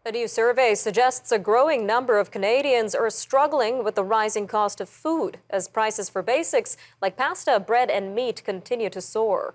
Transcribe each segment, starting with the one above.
A new survey suggests a growing number of Canadians are struggling with the rising cost of food as prices for basics like pasta, bread, and meat continue to soar.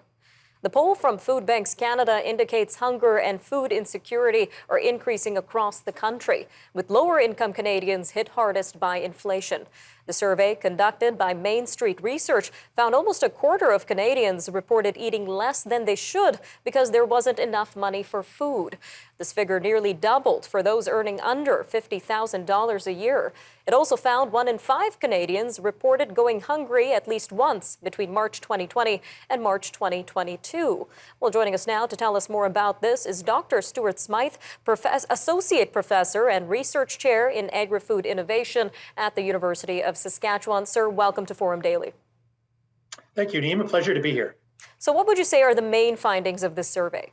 The poll from Food Banks Canada indicates hunger and food insecurity are increasing across the country, with lower-income Canadians hit hardest by inflation. The survey, conducted by Main Street Research, found almost a quarter of Canadians reported eating less than they should because there wasn't enough money for food. This figure nearly doubled for those earning under $50,000 a year. It also found 1 in 5 Canadians reported going hungry at least once between March 2020 and March 2022. Well, joining us now to tell us more about this is Dr. Stuart Smyth, Associate Professor and Research Chair in Agri-Food Innovation at the University of Saskatchewan. Sir, welcome to Forum Daily. Thank you, Nima. Pleasure to be here. So what would you say are the main findings of this survey?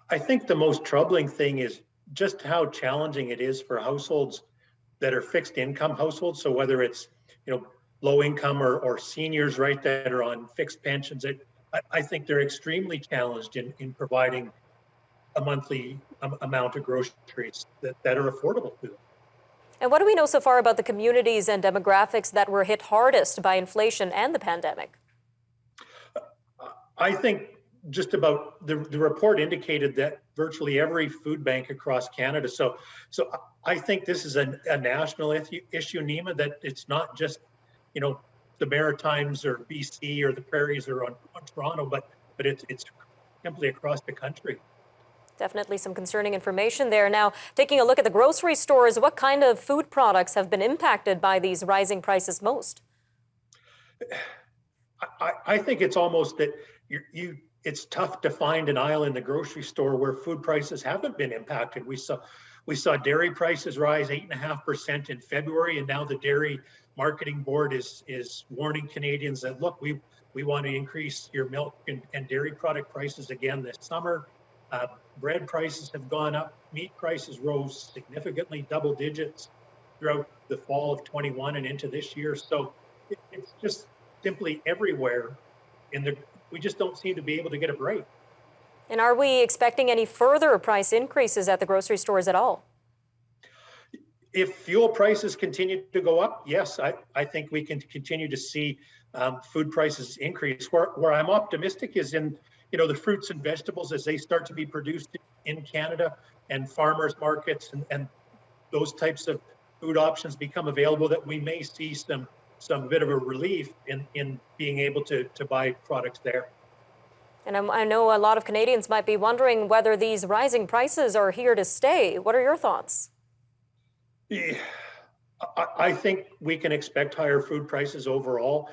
I think the most troubling thing is just how challenging it is for households that are fixed income households. So whether it's, low income or seniors, right, that are on fixed pensions, I think they're extremely challenged in providing a monthly amount of groceries that are affordable to them. And what do we know so far about the communities and demographics that were hit hardest by inflation and the pandemic? I think just about the report indicated that virtually every food bank across Canada. So I think this is a national issue, Nima, that it's not just, the Maritimes or BC or the Prairies or on Toronto, but it's simply across the country. Definitely some concerning information there. Now, taking a look at the grocery stores, what kind of food products have been impacted by these rising prices most? I think it's almost that it's tough to find an aisle in the grocery store where food prices haven't been impacted. We saw dairy prices rise 8.5% in February, and now the Dairy Marketing Board is warning Canadians that, look, we want to increase your milk and dairy product prices again this summer. Bread prices have gone up. Meat prices rose significantly, double digits, throughout the fall of 21 and into this year. So it's just simply everywhere. We just don't seem to be able to get a break. And are we expecting any further price increases at the grocery stores at all? If fuel prices continue to go up, yes, I think we can continue to see food prices increase. Where I'm optimistic is in the fruits and vegetables as they start to be produced in Canada and farmers markets and those types of food options become available, that we may see some bit of a relief in being able to buy products there. And I know a lot of Canadians might be wondering whether these rising prices are here to stay. What are your thoughts? I think we can expect higher food prices overall.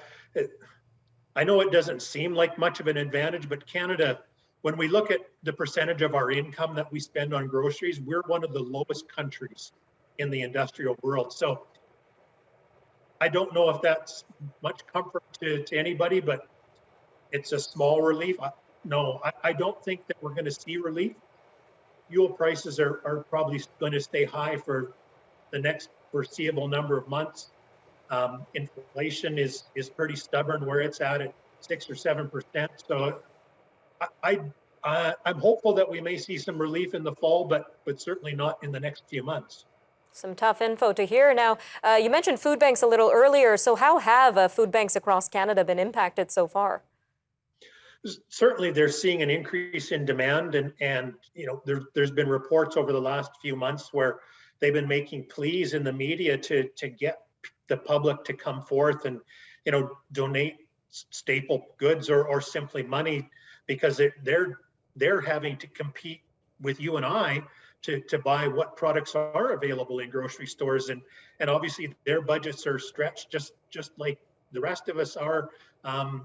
I know it doesn't seem like much of an advantage, but Canada, when we look at the percentage of our income that we spend on groceries, we're one of the lowest countries in the industrial world. So I don't know if that's much comfort to anybody, but it's a small relief. No, I don't think that we're going to see relief. Fuel prices are probably going to stay high for the next foreseeable number of months. Inflation is pretty stubborn where it's at 6 or 7%. So I'm hopeful that we may see some relief in the fall, but certainly not in the next few months. Some tough info to hear. Now, you mentioned food banks a little earlier. So how have food banks across Canada been impacted so far? Certainly, they're seeing an increase in demand, and there's been reports over the last few months where they've been making pleas in the media to get the public to come forth and donate staple goods or simply money, because they're having to compete with you and I to buy what products are available in grocery stores, and obviously their budgets are stretched just like the rest of us are,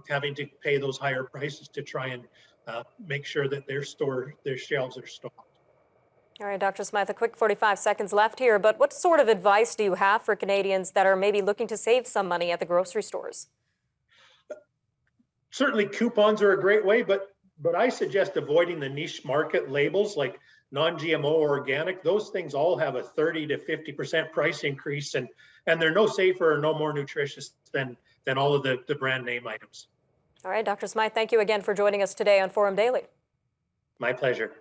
having to pay those higher prices to try and make sure that their shelves are stocked. All right, Dr. Smyth, a quick 45 seconds left here, but what sort of advice do you have for Canadians that are maybe looking to save some money at the grocery stores? Certainly coupons are a great way, but I suggest avoiding the niche market labels like non-GMO or organic. Those things all have a 30 to 50% price increase, and they're no safer or no more nutritious than all of the brand name items. All right, Dr. Smyth, thank you again for joining us today on Forum Daily. My pleasure.